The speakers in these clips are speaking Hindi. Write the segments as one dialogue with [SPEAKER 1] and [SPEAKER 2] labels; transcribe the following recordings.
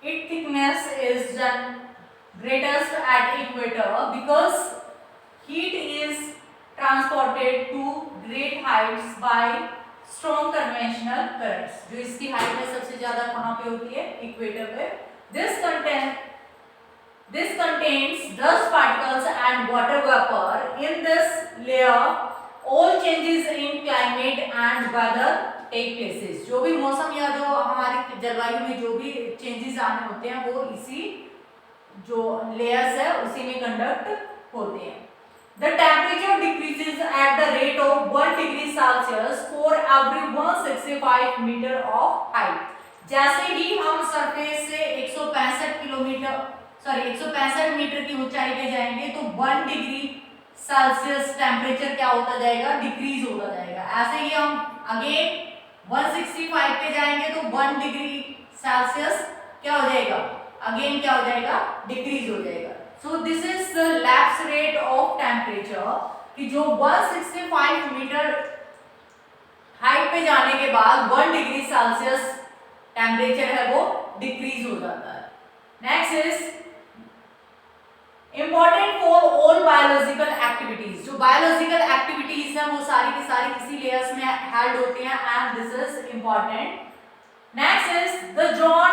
[SPEAKER 1] its thickness is done greatest at equator because heat is transported to great heights by strong conventional currents. जो इसकी हाइट है सबसे ज्यादा कहाँ पे होती है? इक्वेटर पे. This contains dust particles and water vapor. In this layer, all changes in climate and weather take places. जो भी मौसम या जो हमारी जलवायु में जो भी चेंजेस आने होते हैं वो इसी जो लेयर्स है उसी में कंडक्ट होते हैं. The temperature decreases at the rate of 1 degree Celsius for every 165 meter of height. जैसे ही हम सरफेस से 165 मीटर की ऊंचाई पे जाएंगे तो 1 डिग्री सेल्सियस टेम्परेचर क्या होता जाएगा? डिक्रीज होता जाएगा. ऐसे ही हम अगेन 165 पे जाएंगे तो 1 डिग्री सेल्सियस क्या हो जाएगा? अगेन क्या हो जाएगा? डिक्रीज हो जाएगा. So this is the lapse rate of temperature कि जो 165 मीटर हाइट पे जाने के बाद 1 डिग्री सेल्सियस टेम्परेचर है वो डिक्रीज हो जाता है. Next is important for all biological activities. जो बायोलॉजिकल एक्टिविटीज है वो सारी की सारी किसी लेयर्स में हेल्ड होती हैं and this is important. Next is the zone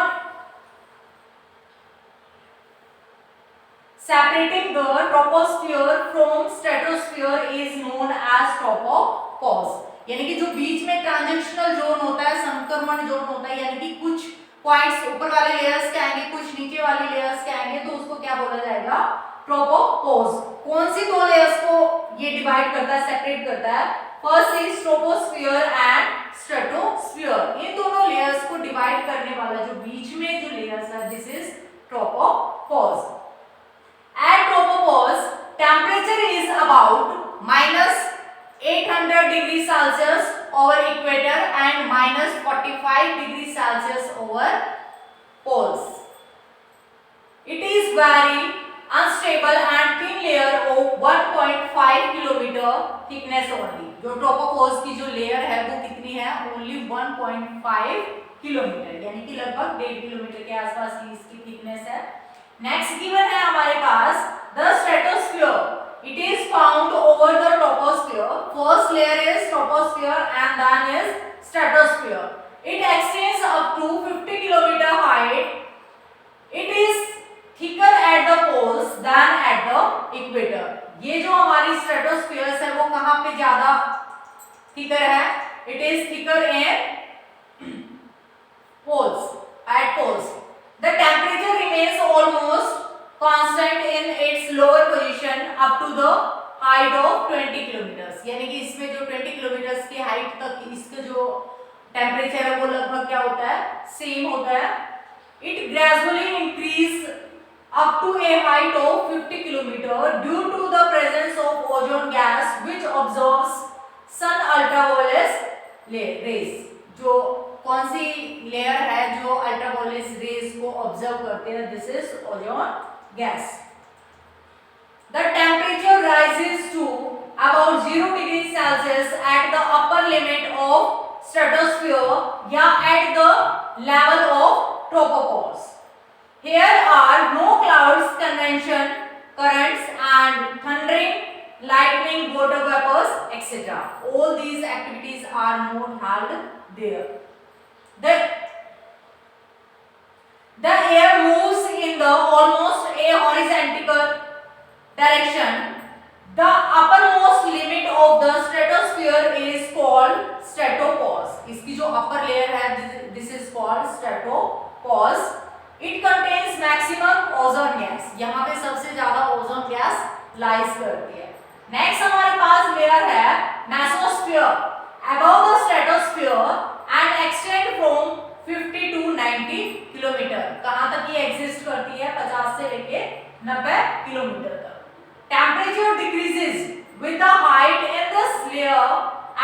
[SPEAKER 1] separating the troposphere from stratosphere is known as tropopause. यानी कि जो बीच में ट्रांजिशनल जोन होता है, संक्रमण जोन होता है, यानी कि कुछ पॉइंट्स ऊपर वाले लेयर्स के आएंगे, कुछ नीचे वाले लेयर्स के आएंगे, तो उसको क्या बोला जाएगा? ट्रोपोपॉज. कौन सी दो लेयर्स को ये डिवाइड करता है, सेपरेट करता है? First is troposphere and stratosphere. इन दोनों लेयर्स को डिवाइड करने वाला जो बीच में जो लेयर्स है this is tropopause. At tropopause, temperature is about -800 degrees Celsius over equator and -45 degrees Celsius over poles. It is very unstable and thin layer of 1.5 kilometer thickness only. जो tropopause की जो लेयर है वो कितनी है? Only 1.5 किलोमीटर, यानी कि लगभग 1.5 किलोमीटर के आसपास की इसकी थिकनेस है. नेक्स्ट गिवन है हमारे पास the stratosphere. It is found over the troposphere. First layer is troposphere and then is stratosphere. It extends up to 50 kilometre height. It is thicker at the poles than at the equator. ये जो हमारी स्ट्रेटोस्फीयर है वो कहां पे ज्यादा थिकर है? It is thicker in poles, at poles. The temperature remains almost constant in its lower position up to the height of 20 kilometers. यानी कि इसमें जो 20 kilometers की हाइट तक इसका जो टेम्परेचर है वो लगभग क्या होता है? सेम होता है. It gradually increase up to a height of 50 kilometer due to the presence of ozone gas which absorbs sun ultraviolet rays. जो कौन सी लेयर है जो अल्ट्रावायलेट रेज को ऑब्जर्व करते हैं? This is ozone gas. The temperature rises to about 0 degree Celsius at the upper limit of stratosphere या at the level of tropopause. Here are no clouds, convection currents and thundering, lightning, water vapors, etc. All these activities are not held there. The air moves in the almost a horizontal direction. The uppermost limit of the stratosphere is called stratopause. इसकी जो upper layer है this is called stratopause. It contains maximum ozone gas. यहाँ पे सबसे ज्यादा ozone gas lies करती है. Next हमारे पास layer है mesosphere. Above the stratosphere and extend from 50 to 90 kilometre. कहाँ तक ये एग्जिस्ट करती है? 50 से लेके 90 किलोमीटर तक. Temperature decreases with the height in this layer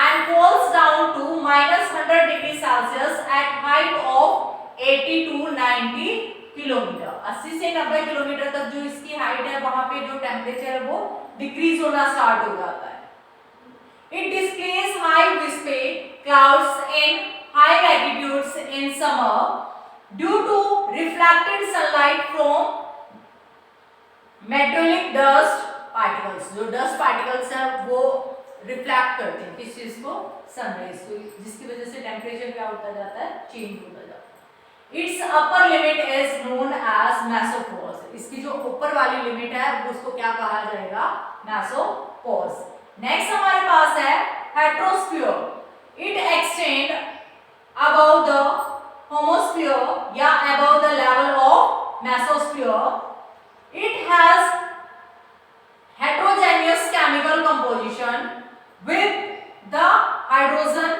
[SPEAKER 1] and falls down to -100 degrees Celsius at height of 80 to 90 kilometre. 80 से 90 किलोमीटर तक जो इसकी हाइट है वहां पे जो टेम्परेचर है वो डिक्रीज होना स्टार्ट हो जाता है. It displays high wispy clouds in high latitudes in summer due to refracted sunlight from metallic dust particles. जो dust particles है वो रिफ्लेक्ट करते हैं किस चीज को, सनराइज को, जिसकी वजह से टेम्परेचर क्या होता जाता है, चेंज होता जाता है। Its upper limit is known as mesopause. इसकी जो ऊपर वाली लिमिट है उसको क्या कहा जाएगा, मेसोपोज। नेक्स्ट हमारे पास है heterosphere. It extend above the homosphere या above the level of mesosphere. It has heterogeneous chemical composition with the hydrogen.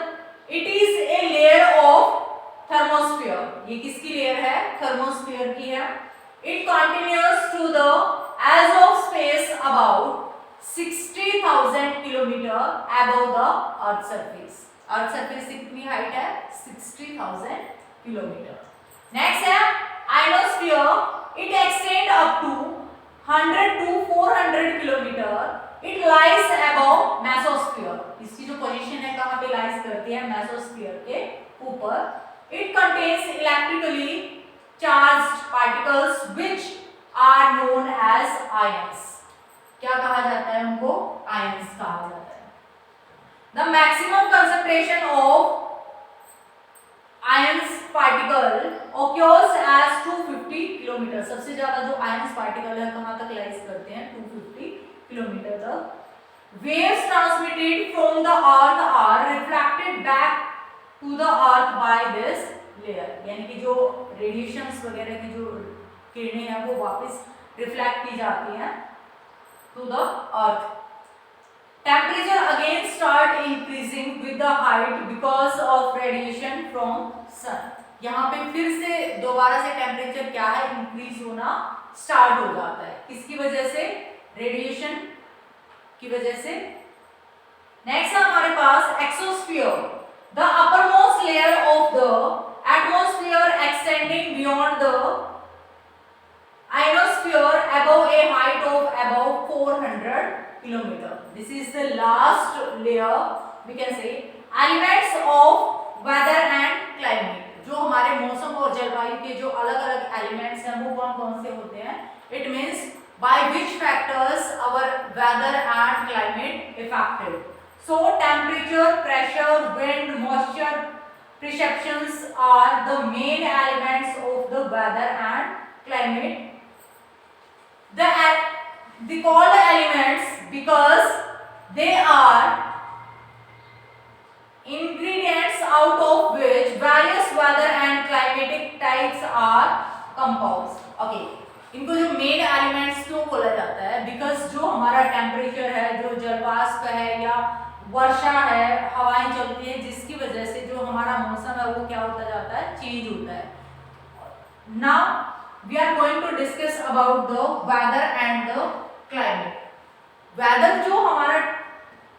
[SPEAKER 1] It is a layer of thermosphere. ये किसकी लेयर है, थर्मोस्फीयर की है। It continues to the edge of space about 60,000 kilometre above the earth surface. Earth surface से कितनी हाइट है, 60,000 किलोमीटर। नेक्स्ट है ionosphere. It extend up to 100 to 400 kilometre. It lies above mesosphere. इसकी जो पोजीशन है कहाँ पे लाइज करती है, मेसोस्फीयर के ऊपर। It contains electrically charged particles which are known as ions. क्या कहा जाता है उनको, आयंस कहा जाता है। The maximum concentration of ions particle occurs as 250 kilometre. सबसे ज्यादा जो आयंस पार्टिकल है कहां तक लाइज करते हैं, 250 किलोमीटर तक। Waves transmitted from the earth are reflected back to the earth by this layer. यानी कि जो रेडिएशंस वगैरह की जो किरणें हैं वो वापस रिफ्लेक्ट की जाती हैं to the earth. Temperature again start increasing with the height because of radiation from sun। यहाँ पे फिर से दोबारा से टेम्परेचर क्या है, इंक्रीज होना स्टार्ट हो जाता है। किसकी वजह से, रेडिएशन की वजह से। नेक्स्ट है हमारे पास exosphere. The uppermost layer of the atmosphere extending beyond the ionosphere above a height of above 400 kilometer. This is the last layer, we can say elements of weather and climate। जो हमारे मौसम और जलवायु के जो अलग अलग एलिमेंट्स हैं वो कौन कौन से होते हैं, it means by which factors our weather and climate affected। So temperature, pressure, wind, moisture, perceptions are the main elements of the weather and climate। The called elements because they are ingredients out of which various weather and climatic types are composed। Okay, इनको जो मेन एलिमेंट्स क्यों बोला जाता है, बिकॉज जो हमारा टेम्परेचर है, जो जलवाष्प है या वर्षा है, हवाएं चलती है, जिसकी वजह से जो हमारा मौसम है वो क्या होता जाता है, चेंज होता है। Now we are going to discuss about the weather and the climate। Weather जो हमारा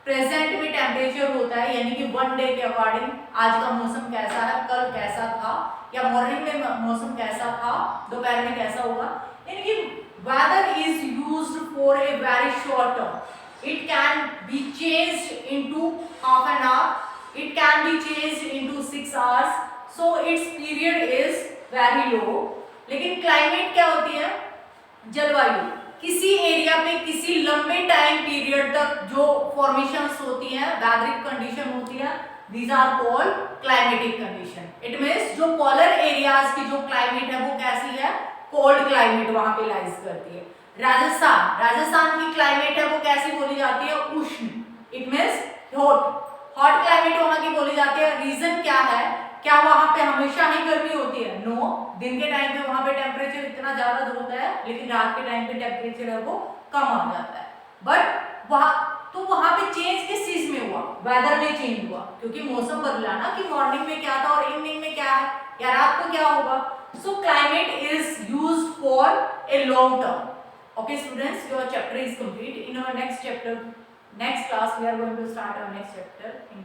[SPEAKER 1] प्रेजेंट में टेम्परेचर होता है, यानी कि वन डे के अकॉर्डिंग आज का मौसम कैसा है, कल कैसा था, या मॉर्निंग में मौसम कैसा था, दोपहर में कैसा होगा। यानी कि weather is used for a very short term. It can be changed into half an hour, it can be changed into 6 hours, so its period is very low. लेकिन क्लाइमेट क्या होती है, जलवायु, किसी एरिया पे किसी लंबे टाइम पीरियड तक जो फॉर्मेशंस होती हैं, वेदरिक कंडीशन होती है, these are called climatic condition. It means जो पोलर एरियाज की जो क्लाइमेट है वो कैसी है, कोल्ड क्लाइमेट वहां पे लाइज करती है। राजस्थान की क्लाइमेट है वो कैसी बोली जाती है, उष्ण। इट मींस हॉट क्लाइमेट वहां की बोली जाती है। रीजन क्या है, क्या वहां पे हमेशा ही गर्मी होती है, नो। दिन के टाइम पे वहां पे टेम्परेचर इतना ज्यादा होता है, लेकिन रात के टाइम पे टेम्परेचर है वो कम आ जाता है। बट वहां पे चेंज किस चीज में हुआ, वेदर में चेंज हुआ, क्योंकि मौसम बदला ना, कि मॉर्निंग में क्या था और इवनिंग में क्या है, या रात को क्या होगा। So climate is used for a long term. Okay students, your chapter is complete. In our next chapter, next class we are going to start our next chapter in